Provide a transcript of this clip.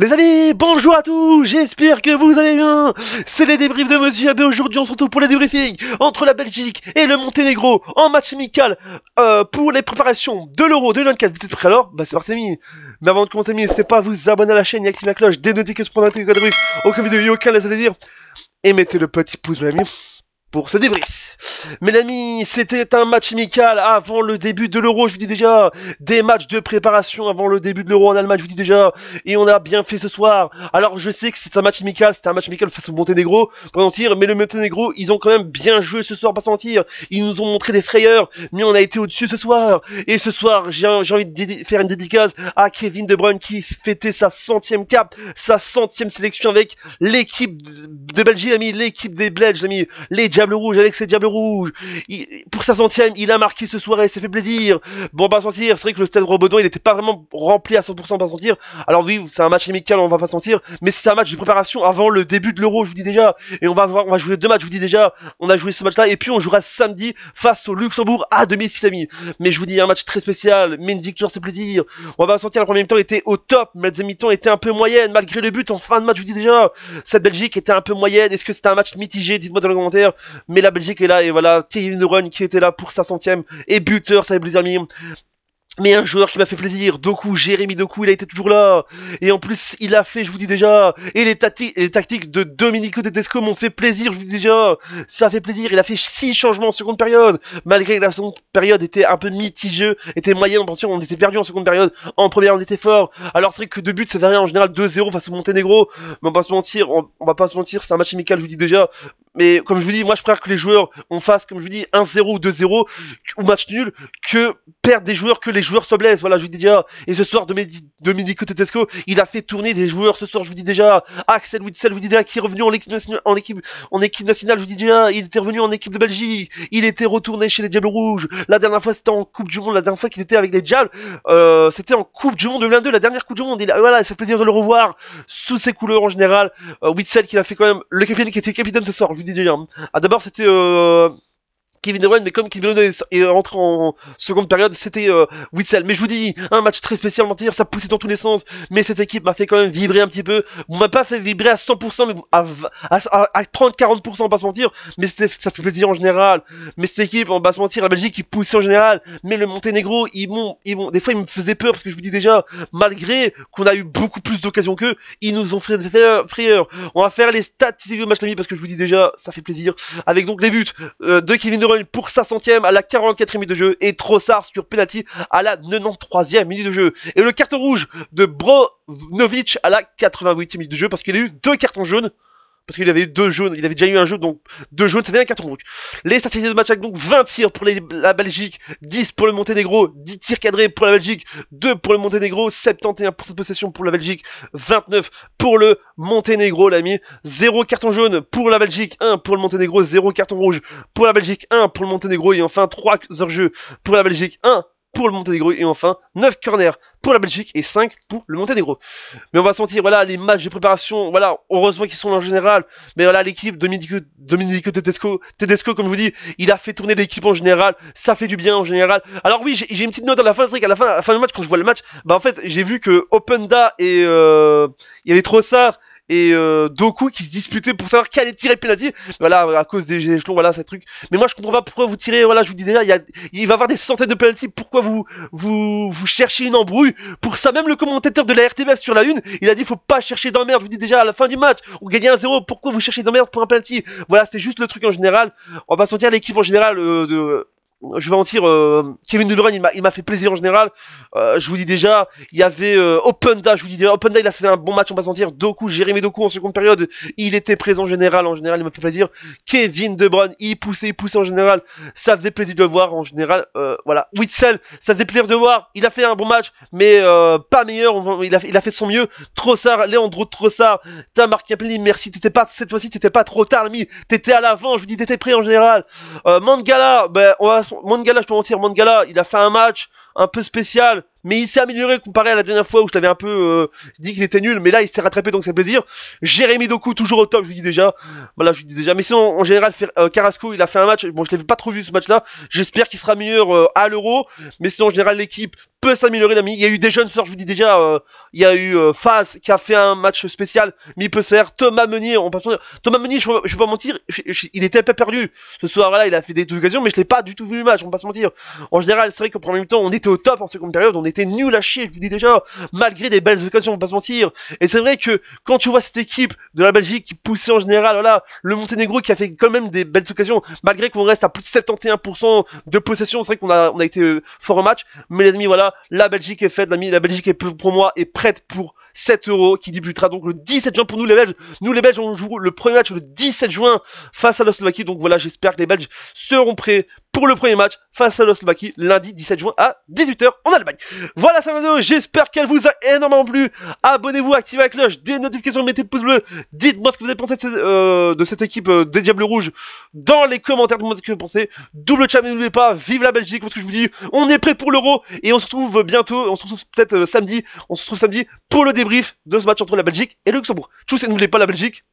Les amis, bonjour à tous, j'espère que vous allez bien. C'est les débriefs de Monsieur AB. Aujourd'hui on se retrouve pour les débriefings entre la Belgique et le Monténégro en match amical pour les préparations de l'Euro 2024. Vous êtes prêts alors? Bah c'est parti les amis. Mais avant de commencer les amis, n'hésitez pas à vous abonner à la chaîne et activer la cloche dès notifications pour noter les débriefs. Aucune vidéo, aucun laisse plaisir. Et mettez le petit pouce les amis pour ce débrief. Mes amis, c'était un match amical avant le début de l'Euro, je vous dis déjà. Des matchs de préparation avant le début de l'Euro en Allemagne, je vous dis déjà. Et on a bien fait ce soir. Alors je sais que c'est un match amical, c'était un match amical face au Monténégro, pas mentir, mais le Monténégro, ils ont quand même bien joué ce soir, pas se mentir. Ils nous ont montré des frayeurs, mais on a été au-dessus ce soir. Et ce soir, j'ai envie de faire une dédicace à Kevin De Bruyne qui fêtait sa 100e cap, sa 100e sélection avec l'équipe de Belgique, ami, l'équipe des Belges, ami, les Diables Rouges, avec ses Diables Rouges. Pour sa 100e, il a marqué ce soir et ça fait plaisir. Bon, pas se mentir, c'est vrai que le stade Robodon, il n'était pas vraiment rempli à 100%, pas se mentir. Alors oui, c'est un match amical, on va pas se mentir, mais c'est un match de préparation avant le début de l'Euro, je vous dis déjà. Et on va jouer deux matchs, je vous dis déjà. On a joué ce match-là et puis on jouera samedi face au Luxembourg à domicile, ami. Mais je vous dis, un match très spécial, mais une victoire, c'est plaisir. On va pas se mentir, la première mi-temps était au top, mais la deuxième mi-temps était un peu moyenne, malgré le but en fin de match, je vous dis déjà. Cette Belgique était un peu moyenne. Est-ce que c'était un match mitigé? Dites-moi dans les commentaires. Mais la Belgique est là et voilà, Kevin De Bruyne qui était là pour sa 100e et buteur, ça fait plaisir, amis. Mais un joueur qui m'a fait plaisir, Doku, Jérémy Doku, il a été toujours là. Et en plus, il a fait, je vous dis déjà. Et les tactiques de Domenico Tedesco m'ont fait plaisir, je vous dis déjà. Ça fait plaisir. Il a fait 6 changements en seconde période. Malgré que la seconde période était un peu mitigeux, était moyenne, attention, on était perdu en seconde période. En première, on était fort. Alors, c'est vrai que 2 buts, ça fait rien en général 2-0 face au Monténégro. Mais on va pas se mentir, on va pas se mentir, c'est un match amical, je vous dis déjà. Mais comme je vous dis, moi je préfère que les joueurs on fasse, comme je vous dis, 1-0 ou 2-0 ou match nul, que perdre des joueurs, que les joueurs se blessent. Voilà, je vous dis déjà. Et ce soir, Domenico Tedesco, il a fait tourner des joueurs ce soir, je vous dis déjà. Axel Witsel, je vous dis déjà, qui est revenu en équipe nationale, je vous dis déjà. Il était revenu en équipe de Belgique. Il était retourné chez les Diables Rouges. La dernière fois, c'était en Coupe du Monde. La dernière fois qu'il était avec les Diables, c'était en Coupe du Monde 2022, la dernière Coupe du Monde. Voilà, ça fait plaisir de le revoir sous ses couleurs en général. Witsel, qui a fait quand même le capitaine, qui était capitaine ce soir, je vous dis déjà. Ah, d'abord, c'était Kevin De Bruyne, mais comme Kevin De Bruyne est rentré en seconde période, c'était Witsel. Mais je vous dis, un match très spécial, mentir, ça poussait dans tous les sens. Mais cette équipe m'a fait quand même vibrer un petit peu. Vous m'avez pas fait vibrer à 100%, mais à 30-40%, pas se mentir. Mais ça fait plaisir en général. Mais cette équipe, on va se mentir, la Belgique, qui poussait en général. Mais le Monténégro, des fois, ils me faisaient peur, parce que je vous dis déjà, malgré qu'on a eu beaucoup plus d'occasions qu'eux, ils nous ont fait frayeur. On va faire les statistiques de match, l'ami, parce que je vous dis déjà, ça fait plaisir. Avec donc les buts de Kevin De Bruyne pour sa 100e à la 44e minute de jeu et Trossard sur penalty à la 93e minute de jeu. Et le carton rouge de Brozovic à la 88e minute de jeu parce qu'il a eu 2 cartons jaunes. Parce qu'il avait eu 2 jaunes, il avait déjà eu un jaune, donc 2 jaunes, ça fait un carton rouge. Les statistiques de match avec donc 20 tirs pour la Belgique, 10 pour le Monténégro, 10 tirs cadrés pour la Belgique, 2 pour le Monténégro, 71% de possession pour la Belgique, 29 pour le Monténégro, l'ami. 0 carton jaune pour la Belgique, 1 pour le Monténégro, 0 carton rouge pour la Belgique, 1 pour le Monténégro, et enfin 3 heures-jeu pour la Belgique, 1 pour le Monténégro, et enfin 9 corners pour la Belgique et 5 pour le Monténégro. Mais on va se mentir, voilà, les matchs de préparation, voilà, heureusement qu'ils sont là en général, mais voilà, l'équipe Domenico Tedesco, comme je vous dis, il a fait tourner l'équipe en général, ça fait du bien en général. Alors oui, j'ai une petite note à la fin, c'est vrai qu'à la fin du match, quand je vois le match, bah en fait, j'ai vu que Openda et il y avait Trossard et Doku qui se disputaient pour savoir qui allait tirer le penalty. Voilà, à cause des échelons, voilà, ces trucs. Mais moi, je comprends pas pourquoi vous tirez, voilà, je vous dis déjà, il va y avoir des centaines de penalty. Pourquoi vous cherchez une embrouille? Pour ça, même le commentateur de la RTBF sur la une, il a dit, faut pas chercher d'emmerde. Je vous dis déjà, à la fin du match, on gagnait 1-0. Pourquoi vous cherchez d'emmerde pour un penalty? Voilà, c'était juste le truc en général. On va sentir l'équipe en général je vais mentir, Kevin De Bruyne, il m'a fait plaisir en général. Je vous dis déjà, il y avait Openda, je vous dis déjà, Openda, il a fait un bon match, on va sentir. Doku, Jérémy Doku en seconde période, il était présent en général, il m'a fait plaisir. Kevin De Bruyne, il poussait en général, ça faisait plaisir de le voir en général. Voilà, Witsel, ça faisait plaisir de voir, il a fait un bon match, mais pas meilleur, il a fait de son mieux. Trossard, Leandro Trossard, t'as marqué un penalty, merci, cette fois-ci, t'étais pas trop tard, l'ami, t'étais à l'avant, je vous dis, t'étais prêt en général. Mangala, ben, Mangala, je peux mentir, Mangala, il a fait un match. un peu spécial, mais il s'est amélioré comparé à la dernière fois où je t'avais un peu dit qu'il était nul, mais là il s'est rattrapé donc c'est plaisir. Jérémy Doku toujours au top, je vous dis déjà. Voilà, je vous dis déjà. Mais sinon, en général, Carrasco, il a fait un match. Bon, je l'ai pas trop vu ce match-là. J'espère qu'il sera meilleur à l'Euro. Mais sinon, en général, l'équipe peut s'améliorer. Il y a eu des jeunes sorts, je vous dis déjà. Il y a eu Faz qui a fait un match spécial, mais il peut se faire. Thomas Meunier, on peut pas Thomas Meunier, je vais pas mentir, il était un peu perdu. Ce soir-là, il a fait des occasions, mais je l'ai pas du tout vu le match, on va pas se mentir. En général, c'est vrai qu'en premier temps, on était au top en seconde période, on était nul à chier, je vous dis déjà, malgré des belles occasions, on va pas se mentir. Et c'est vrai que quand tu vois cette équipe de la Belgique qui poussait en général, voilà, le Monténégro qui a fait quand même des belles occasions, malgré qu'on reste à plus de 71% de possession, c'est vrai qu'on a été fort au match, mais les amis, voilà, la Belgique est faite, la Belgique est pour moi est prête pour 7 euros qui débutera donc le 17 juin pour nous les Belges. Nous les Belges, on joue le premier match le 17 juin face à la Slovaquie, donc voilà, j'espère que les Belges seront prêts pour le premier match face à la Slovaquie lundi 17 juin à 18 h en Allemagne. Voilà, c'est la vidéo, j'espère qu'elle vous a énormément plu. Abonnez-vous, activez la cloche, des notifications, mettez le pouce bleu. Dites-moi ce que vous avez pensé de cette équipe des Diables Rouges dans les commentaires. Dites-moi ce que vous pensez. Double chat, mais n'oubliez pas, vive la Belgique, parce que je vous dis, on est prêt pour l'Euro et on se retrouve bientôt, on se retrouve peut-être samedi, pour le débrief de ce match entre la Belgique et le Luxembourg. Tchuss et n'oubliez pas la Belgique,